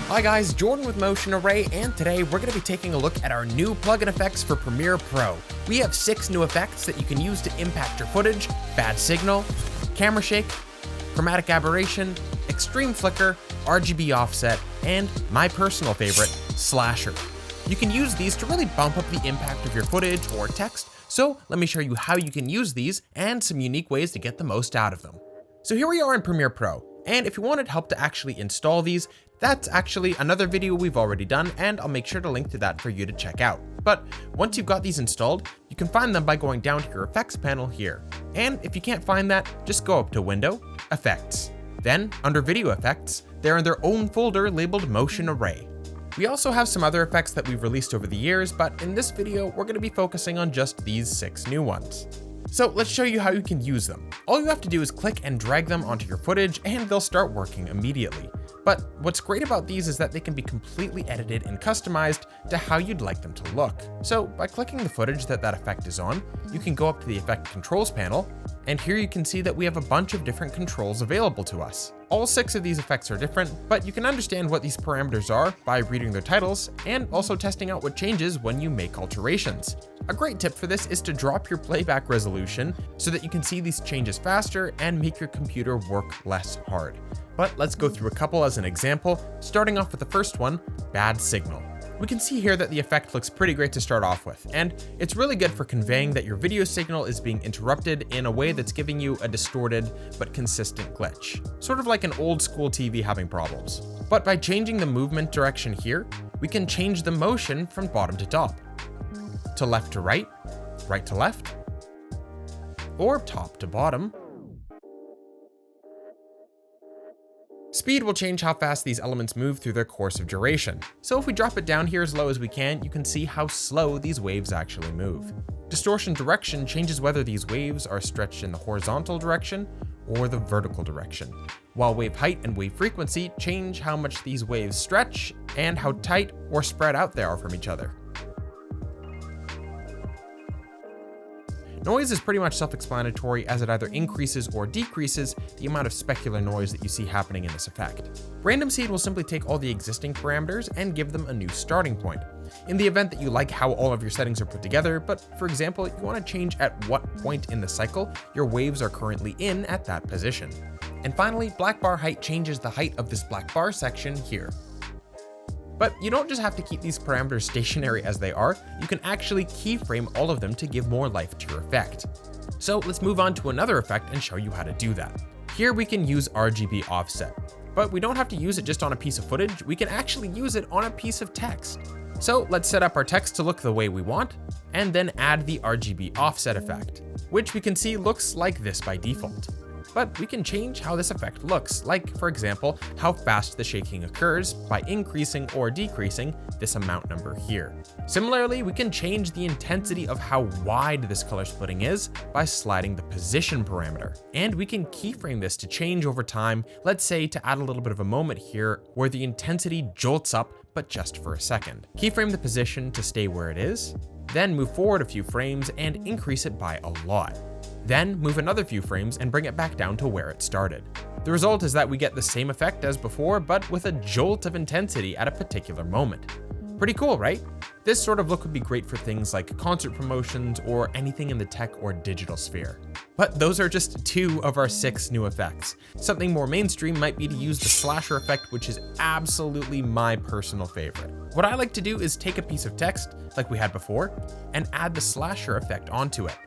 Hi guys, Jordan with Motion Array, and today we're going to be taking a look at our new plugin effects for Premiere Pro. We have 6 new effects that you can use to impact your footage: bad signal, camera shake, chromatic aberration, extreme flicker, RGB offset, and my personal favorite, slasher. You can use these to really bump up the impact of your footage or text, so let me show you how you can use these and some unique ways to get the most out of them. So here we are in Premiere Pro, and if you wanted help to actually install these, that's actually another video we've already done, and I'll make sure to link to that for you to check out. But once you've got these installed, you can find them by going down to your effects panel here. And if you can't find that, just go up to Window, Effects. Then, under Video Effects, they're in their own folder labeled Motion Array. We also have some other effects that we've released over the years, but in this video, we're going to be focusing on just these 6 new ones. So let's show you how you can use them. All you have to do is click and drag them onto your footage and they'll start working immediately. But what's great about these is that they can be completely edited and customized to how you'd like them to look. So by clicking the footage that effect is on, you can go up to the Effect Controls panel, and here you can see that we have a bunch of different controls available to us. All 6 of these effects are different, but you can understand what these parameters are by reading their titles and also testing out what changes when you make alterations. A great tip for this is to drop your playback resolution so that you can see these changes faster and make your computer work less hard. But let's go through a couple as an example, starting off with the first one, bad signal. We can see here that the effect looks pretty great to start off with, and it's really good for conveying that your video signal is being interrupted in a way that's giving you a distorted but consistent glitch, sort of like an old school TV having problems. But by changing the movement direction here, we can change the motion from bottom to top, to left to right, right to left, or top to bottom. Speed will change how fast these elements move through their course of duration. So if we drop it down here as low as we can, you can see how slow these waves actually move. Distortion direction changes whether these waves are stretched in the horizontal direction or the vertical direction, while wave height and wave frequency change how much these waves stretch and how tight or spread out they are from each other. Noise is pretty much self-explanatory, as it either increases or decreases the amount of specular noise that you see happening in this effect. Random seed will simply take all the existing parameters and give them a new starting point. In the event that you like how all of your settings are put together, but for example, you want to change at what point in the cycle your waves are currently in at that position. And finally, black bar height changes the height of this black bar section here. But you don't just have to keep these parameters stationary as they are, you can actually keyframe all of them to give more life to your effect. So let's move on to another effect and show you how to do that. Here we can use RGB offset, but we don't have to use it just on a piece of footage, we can actually use it on a piece of text. So let's set up our text to look the way we want, and then add the RGB offset effect, which we can see looks like this by default. But we can change how this effect looks, like, for example, how fast the shaking occurs by increasing or decreasing this amount number here. Similarly, we can change the intensity of how wide this color splitting is by sliding the position parameter. And we can keyframe this to change over time, let's say to add a little bit of a moment here where the intensity jolts up, but just for a second. Keyframe the position to stay where it is, then move forward a few frames and increase it by a lot. Then move another few frames and bring it back down to where it started. The result is that we get the same effect as before, but with a jolt of intensity at a particular moment. Pretty cool, right? This sort of look would be great for things like concert promotions or anything in the tech or digital sphere. But those are just 2 of our 6 new effects. Something more mainstream might be to use the slasher effect, which is absolutely my personal favorite. What I like to do is take a piece of text, like we had before, and add the slasher effect onto it.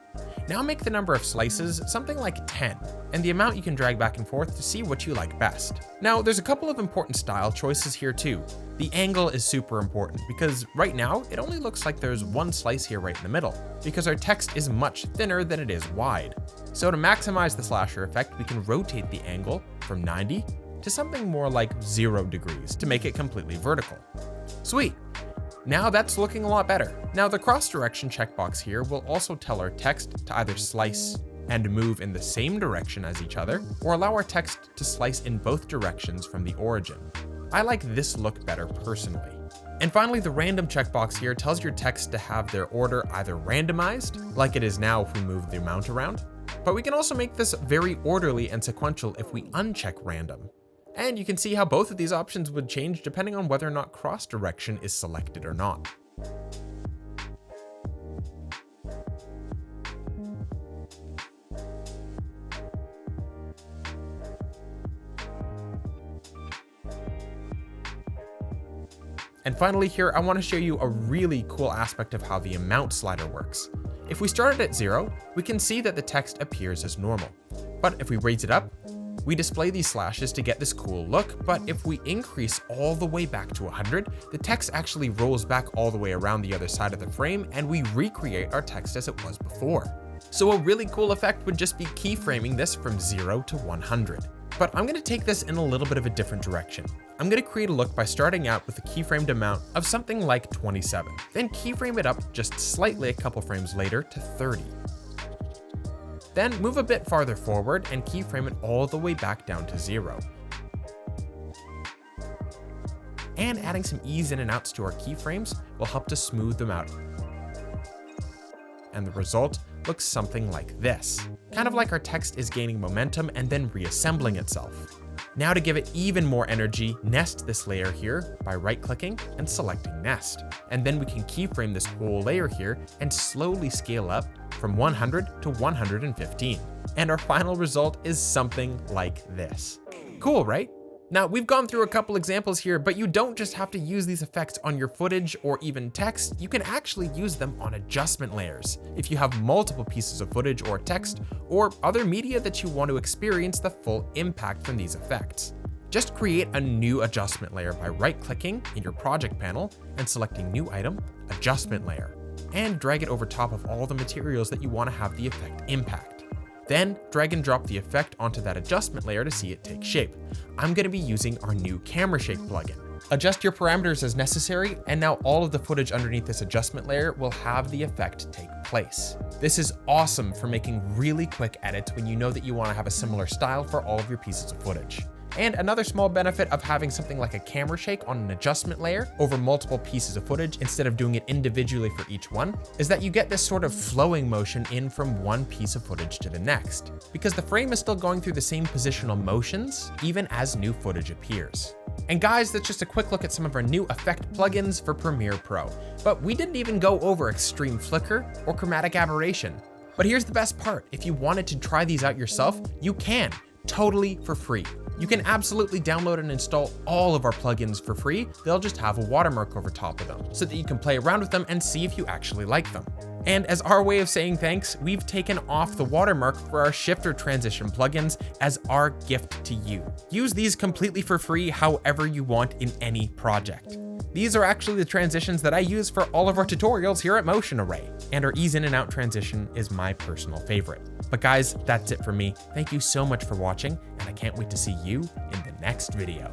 Now make the number of slices something like 10, and the amount you can drag back and forth to see what you like best. Now, there's a couple of important style choices here too. The angle is super important because right now it only looks like there's one slice here right in the middle, because our text is much thinner than it is wide. So to maximize the slasher effect, we can rotate the angle from 90 to something more like 0 degrees to make it completely vertical. Sweet. Now that's looking a lot better. Now the cross direction checkbox here will also tell our text to either slice and move in the same direction as each other, or allow our text to slice in both directions from the origin. I like this look better personally. And finally, the random checkbox here tells your text to have their order either randomized, like it is now if we move the amount around, but we can also make this very orderly and sequential if we uncheck random. And you can see how both of these options would change depending on whether or not cross direction is selected or not. And finally here, I want to show you a really cool aspect of how the amount slider works. If we started at 0, we can see that the text appears as normal. But if we raise it up, we display these slashes to get this cool look, but if we increase all the way back to 100, the text actually rolls back all the way around the other side of the frame and we recreate our text as it was before. So a really cool effect would just be keyframing this from 0 to 100. But I'm going to take this in a little bit of a different direction. I'm going to create a look by starting out with a keyframed amount of something like 27, then keyframe it up just slightly a couple frames later to 30. Then move a bit farther forward and keyframe it all the way back down to 0. And adding some ease in and outs to our keyframes will help to smooth them out. And the result looks something like this, kind of like our text is gaining momentum and then reassembling itself. Now to give it even more energy, nest this layer here by right-clicking and selecting Nest. And then we can keyframe this whole layer here and slowly scale up from 100 to 115. And our final result is something like this. Cool, right? Now, we've gone through a couple examples here, but you don't just have to use these effects on your footage or even text, you can actually use them on adjustment layers. If you have multiple pieces of footage or text, or other media that you want to experience the full impact from these effects. Just create a new adjustment layer by right-clicking in your project panel and selecting New Item, Adjustment Layer, and drag it over top of all the materials that you want to have the effect impact. Then drag and drop the effect onto that adjustment layer to see it take shape. I'm going to be using our new Camera Shake plugin. Adjust your parameters as necessary, and now all of the footage underneath this adjustment layer will have the effect take place. This is awesome for making really quick edits when you know that you want to have a similar style for all of your pieces of footage. And another small benefit of having something like a camera shake on an adjustment layer over multiple pieces of footage instead of doing it individually for each one is that you get this sort of flowing motion in from one piece of footage to the next, because the frame is still going through the same positional motions even as new footage appears. And guys, that's just a quick look at some of our new effect plugins for Premiere Pro. But we didn't even go over extreme flicker or chromatic aberration. But here's the best part. If you wanted to try these out yourself, you can, totally for free. You can absolutely download and install all of our plugins for free. They'll just have a watermark over top of them so that you can play around with them and see if you actually like them. And as our way of saying thanks, we've taken off the watermark for our shifter transition plugins as our gift to you. Use these completely for free however you want in any project. These are actually the transitions that I use for all of our tutorials here at Motion Array, and our ease in and out transition is my personal favorite. But guys, that's it for me. Thank you so much for watching, and I can't wait to see you in the next video.